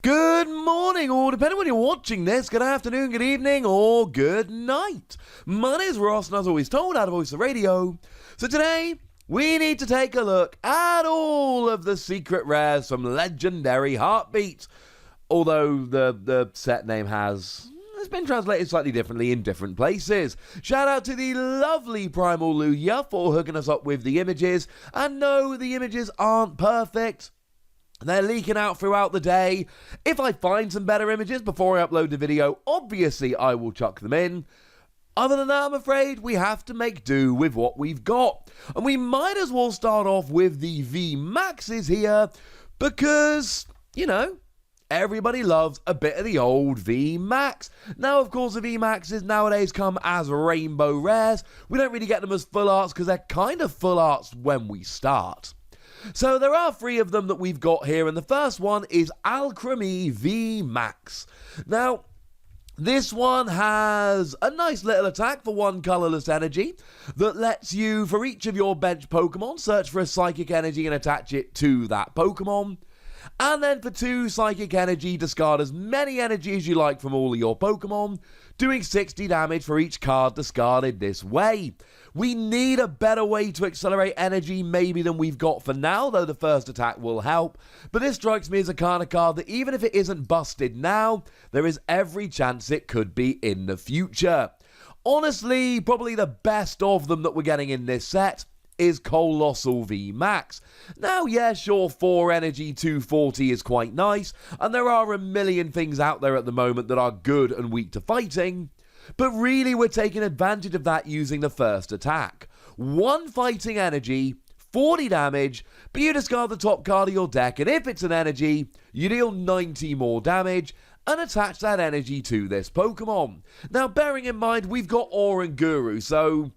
Good morning, or depending when you're watching this, good afternoon, good evening, or good night. My name is Ross, and as always told, out of Voice of Radio. So today, we need to take a look at all of the secret rares from Legendary Heartbeat. Although the set name has been translated slightly differently in different places. Shout out to the lovely Primal Luya for hooking us up with the images. And no, the images aren't perfect. They're leaking out throughout the day. If I find some better images before I upload the video, obviously I will chuck them in. Other than that, I'm afraid we have to make do with what we've got. And we might as well start off with the V Maxes here, because, you know, everybody loves a bit of the old V Max. Now, of course, the V Maxes nowadays come as rainbow rares. We don't really get them as full arts because they're kind of full arts when we start. So there are 3 of them that we've got here, and the first one is Alchemy V Max. Now, this one has a nice little attack for 1 colourless energy that lets you, for each of your bench Pokemon, search for a psychic energy and attach it to that Pokemon. And then for 2 psychic energy, discard as many energy as you like from all of your Pokemon, doing 60 damage for each card discarded this way. We need a better way to accelerate energy maybe than we've got for now, though the first attack will help. But this strikes me as a kind of card that even if it isn't busted now, there is every chance it could be in the future. Honestly, probably the best of them that we're getting in this set is Colossal V Max. Now, yeah, sure, 4 energy, 240 is quite nice, and there are a million things out there at the moment that are good and weak to fighting, but really we're taking advantage of that using the first attack. 1 fighting energy, 40 damage, but you discard the top card of your deck, and if it's an energy, you deal 90 more damage, and attach that energy to this Pokemon. Now, bearing in mind, we've got Oranguru, so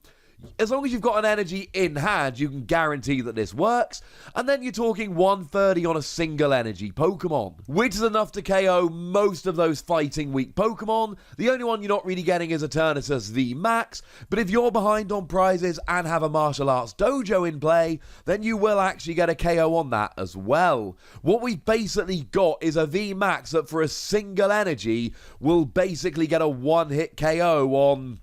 as long as you've got an energy in hand, you can guarantee that this works. And then you're talking 130 on a single energy Pokemon, which is enough to KO most of those fighting weak Pokemon. The only one you're not really getting is Eternatus V Max, but if you're behind on prizes and have a martial arts dojo in play, then you will actually get a KO on that as well. What we've basically got is a V Max that for a single energy will basically get a one-hit KO on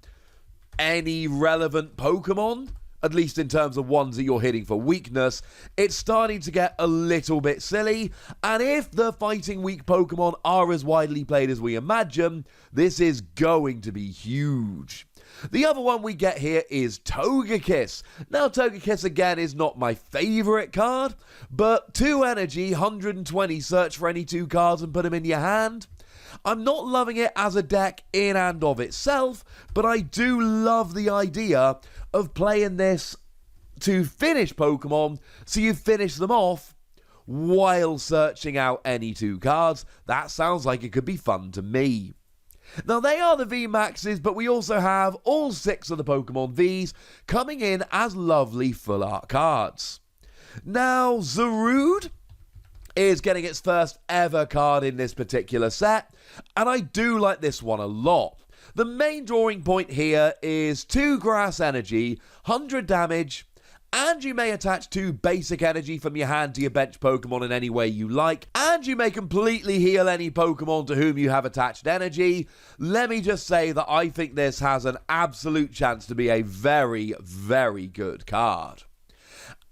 any relevant Pokemon, at least in terms of ones that you're hitting for weakness. It's starting to get a little bit silly, and if the fighting weak Pokemon are as widely played as we imagine, this is going to be huge. The other one we get here is Togekiss. Now, Togekiss again is not my favourite card, but 2 energy, 120, search for any 2 cards and put them in your hand. I'm not loving it as a deck in and of itself, but I do love the idea of playing this to finish Pokemon, so you finish them off while searching out any 2 cards. That sounds like it could be fun to me. Now, they are the V Maxes, but we also have all 6 of the Pokemon Vs coming in as lovely full art cards. Now, Zarude is getting its first ever card in this particular set, and I do like this one a lot. The main drawing point here is 2 grass energy, 100 damage, and you may attach 2 basic energy from your hand to your bench Pokemon in any way you like, and you may completely heal any Pokemon to whom you have attached energy. Let me just say that I think this has an absolute chance to be a very, very good card.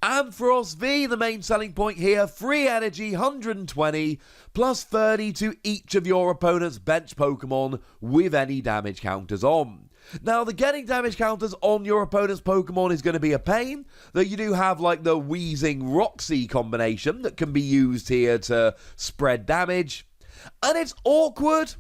Ampharos V, the main selling point here, free energy, 120, plus 30 to each of your opponent's bench Pokemon with any damage counters on. Now, the getting damage counters on your opponent's Pokemon is going to be a pain, though you do have like the Wheezing Roxy combination that can be used here to spread damage. And it's awkward,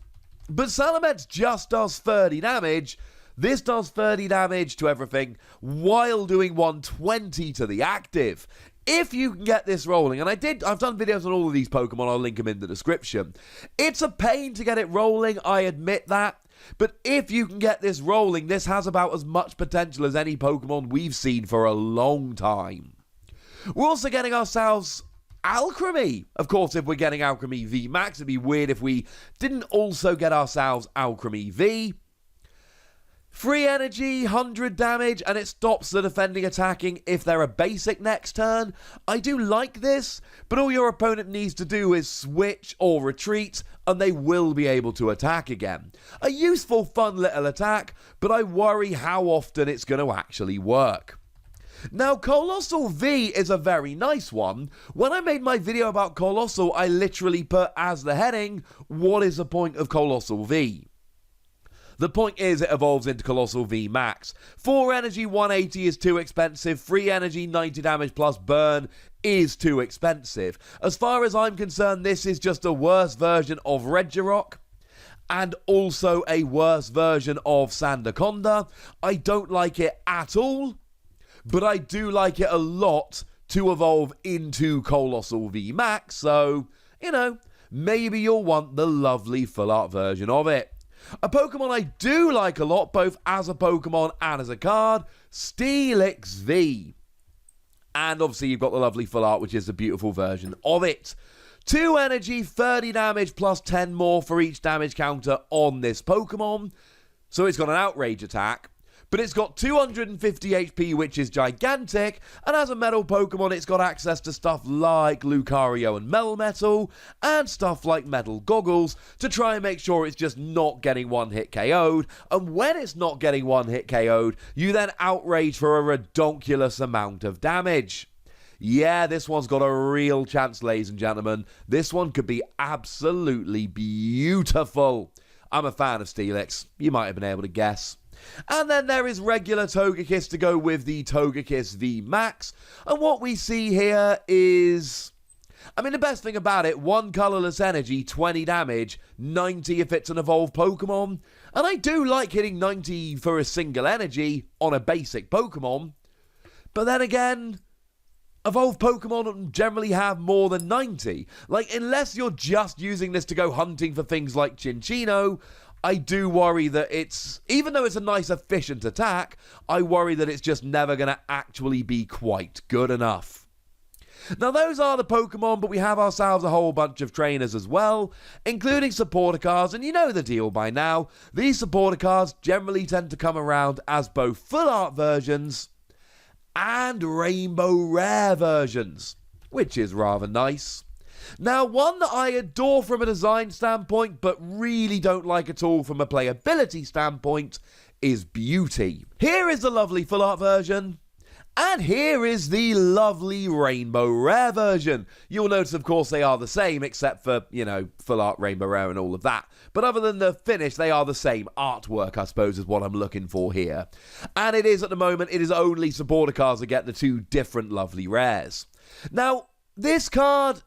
but Salamence just does 30 damage. This does 30 damage to everything while doing 120 to the active. If you can get this rolling, and I've done videos on all of these Pokemon, I'll link them in the description. It's a pain to get it rolling, I admit that, but if you can get this rolling, this has about as much potential as any Pokemon we've seen for a long time. We're also getting ourselves Alchemy. Of course, if we're getting Alchemy V Max, it'd be weird if we didn't also get ourselves Alchemy V. Free energy, 100 damage, and it stops the defending attacking if they're a basic next turn. I do like this, but all your opponent needs to do is switch or retreat, and they will be able to attack again. A useful, fun little attack, but I worry how often it's going to actually work. Now, Colossal V is a very nice one. When I made my video about Colossal, I literally put as the heading, what is the point of Colossal V? The point is it evolves into Colossal V Max. 4 energy, 180 is too expensive. 3 energy, 90 damage plus burn is too expensive. As far as I'm concerned, this is just a worse version of Regirock, and also a worse version of Sandaconda. I don't like it at all, but I do like it a lot to evolve into Colossal V Max, so, maybe you'll want the lovely full art version of it. A Pokemon I do like a lot, both as a Pokemon and as a card, Steelix V. And obviously you've got the lovely full art, which is the beautiful version of it. 2 energy, 30 damage, plus 10 more for each damage counter on this Pokemon. So it's got an outrage attack, but it's got 250 HP, which is gigantic, and as a metal Pokemon, it's got access to stuff like Lucario and Melmetal, and stuff like Metal Goggles, to try and make sure it's just not getting one-hit KO'd, and when it's not getting one-hit KO'd, you then outrage for a redonkulous amount of damage. Yeah, this one's got a real chance, ladies and gentlemen. This one could be absolutely beautiful. I'm a fan of Steelix. You might have been able to guess. And then there is regular Togekiss to go with the Togekiss V Max. And what we see here is, the best thing about it, 1 colourless energy, 20 damage, 90 if it's an evolved Pokemon. And I do like hitting 90 for a single energy on a basic Pokemon. But then again, evolved Pokemon generally have more than 90. Unless you're just using this to go hunting for things like Chinchino, I do worry that even though it's a nice efficient attack, I worry that it's just never going to actually be quite good enough. Now those are the Pokemon, but we have ourselves a whole bunch of trainers as well, including supporter cards, and you know the deal by now. These supporter cards generally tend to come around as both full art versions and rainbow rare versions, which is rather nice. Now, one that I adore from a design standpoint, but really don't like at all from a playability standpoint, is Beauty. Here is the lovely full art version, and here is the lovely rainbow rare version. You'll notice, of course, they are the same, except for, full art, rainbow rare, and all of that. But other than the finish, they are the same artwork, I suppose, is what I'm looking for here. And it is, at the moment, it is only supporter cards that get the 2 different lovely rares. Now, this card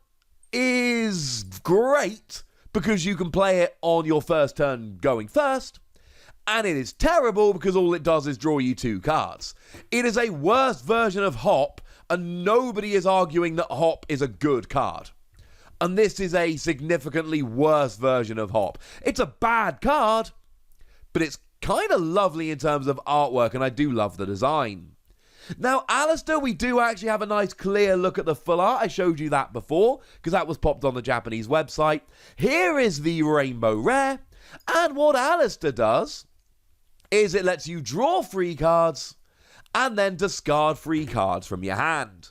is great because you can play it on your first turn going first, and it is terrible because all it does is draw you 2 cards. It is a worse version of Hop, and nobody is arguing that Hop is a good card. And this is a significantly worse version of Hop. It's a bad card, but it's kind of lovely in terms of artwork, and I do love the design. Now, Allister, we do actually have a nice clear look at the full art. I showed you that before, because that was popped on the Japanese website. Here is the Rainbow Rare, and what Allister does is it lets you draw 3 cards, and then discard 3 cards from your hand.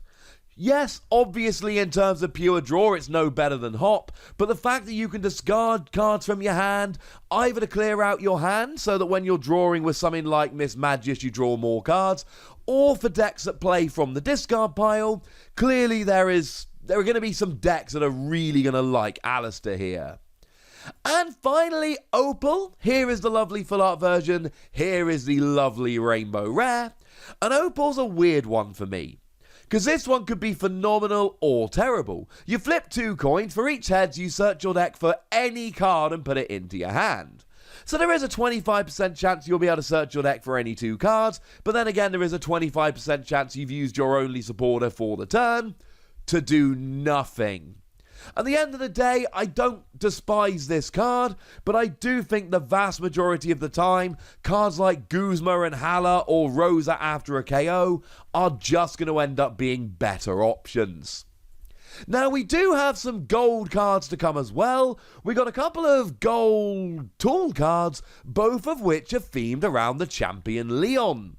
Yes, obviously in terms of pure draw, it's no better than Hop, but the fact that you can discard cards from your hand, either to clear out your hand so that when you're drawing with something like Miss Magius you draw more cards, or for decks that play from the discard pile, clearly there are going to be some decks that are really going to like Allister here. And finally, Opal. Here is the lovely full art version. Here is the lovely Rainbow Rare. And Opal's a weird one for me, because this one could be phenomenal or terrible. You flip 2 coins. For each heads, you search your deck for any card and put it into your hand. So there is a 25% chance you'll be able to search your deck for any 2 cards, but then again there is a 25% chance you've used your only supporter for the turn to do nothing. At the end of the day, I don't despise this card, but I do think the vast majority of the time, cards like Guzma and Hala or Rosa after a KO are just going to end up being better options. Now, we do have some gold cards to come as well. We got a couple of gold tool cards, both of which are themed around the champion Leon.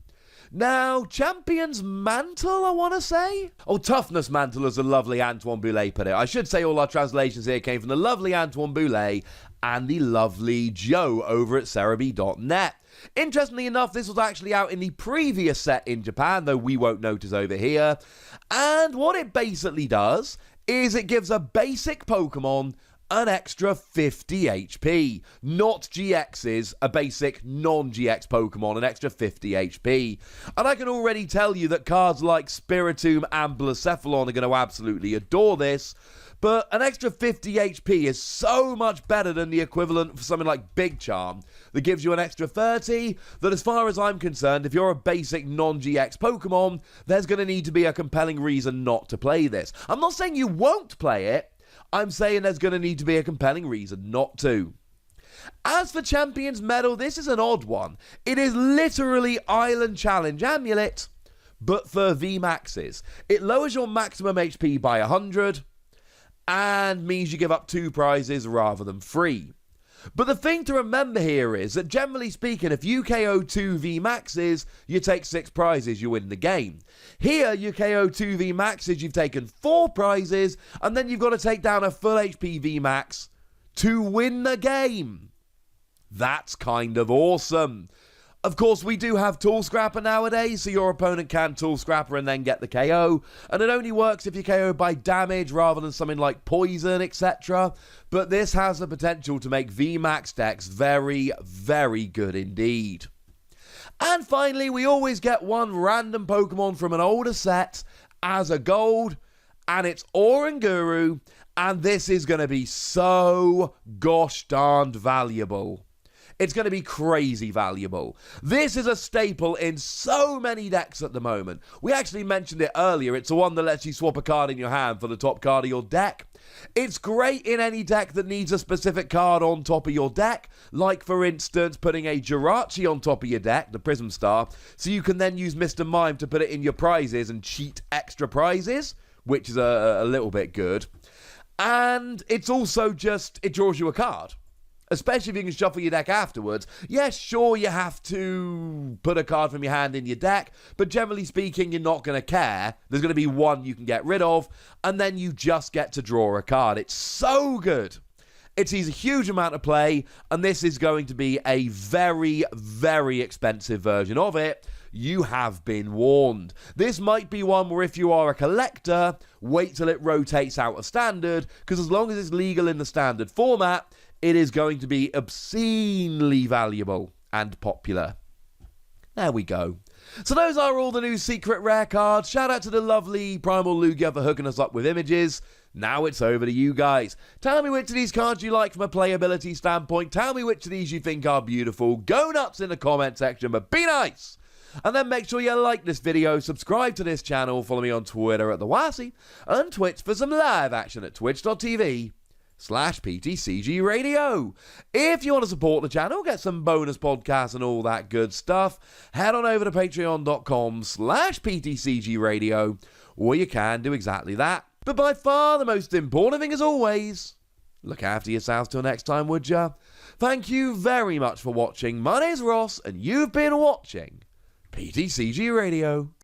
Now, Champion's Mantle, I want to say? Oh, Toughness Mantle, as the lovely Antoine Boulet put it. I should say all our translations here came from the lovely Antoine Boulet and the lovely Joe over at Cerebi.net. Interestingly enough, this was actually out in the previous set in Japan, though we won't notice over here. And what it basically does is it gives a basic Pokemon an extra 50 HP. Not GX's, a basic non-GX Pokemon, an extra 50 HP. And I can already tell you that cards like Spiritomb and Blacephalon are going to absolutely adore this. But an extra 50 HP is so much better than the equivalent for something like Big Charm that gives you an extra 30, that as far as I'm concerned, if you're a basic non-GX Pokemon, there's going to need to be a compelling reason not to play this. I'm not saying you won't play it, I'm saying there's going to need to be a compelling reason not to. As for Champion's Medal, this is an odd one. It is literally Island Challenge Amulet, but for V Maxes. It lowers your maximum HP by 100, and means you give up 2 prizes rather than 3. But the thing to remember here is that generally speaking, if you KO 2 V Maxes, you take 6 prizes, you win the game. Here, you KO 2 V Maxes, you've taken 4 prizes, and then you've got to take down a full HP V Max to win the game. That's kind of awesome. Of course, we do have Tool Scrapper nowadays, so your opponent can Tool Scrapper and then get the KO. And it only works if you KO by damage rather than something like poison, etc. But this has the potential to make VMAX decks very, very good indeed. And finally, we always get one random Pokemon from an older set as a gold, and it's Oranguru, and this is going to be so gosh darned valuable. It's going to be crazy valuable. This is a staple in so many decks at the moment. We actually mentioned it earlier. It's the one that lets you swap a card in your hand for the top card of your deck. It's great in any deck that needs a specific card on top of your deck, like, for instance, putting a Jirachi on top of your deck, the Prism Star, so you can then use Mr. Mime to put it in your prizes and cheat extra prizes, which is a little bit good. And it's also just, it draws you a card. Especially if you can shuffle your deck afterwards. Yes, sure, you have to put a card from your hand in your deck, but generally speaking, you're not going to care. There's going to be one you can get rid of, and then you just get to draw a card. It's so good. It sees a huge amount of play, and this is going to be a very, very expensive version of it. You have been warned. This might be one where if you are a collector, wait till it rotates out of standard, because as long as it's legal in the standard format, it is going to be obscenely valuable and popular. There we go. So those are all the new secret rare cards. Shout out to the lovely Primal Lugia for hooking us up with images. Now it's over to you guys. Tell me which of these cards you like from a playability standpoint. Tell me which of these you think are beautiful. Go nuts in the comment section, but be nice. And then make sure you like this video, subscribe to this channel, follow me on Twitter at TheWassy, and Twitch for some live action at twitch.tv/PTCGRadio. If you want to support the channel, get some bonus podcasts and all that good stuff, head on over to patreon.com/PTCGRadio, where you can do exactly that. But by far the most important thing, as always, look after yourselves till next time, would ya? Thank you very much for watching. My name's Ross, and you've been watching PTCG Radio.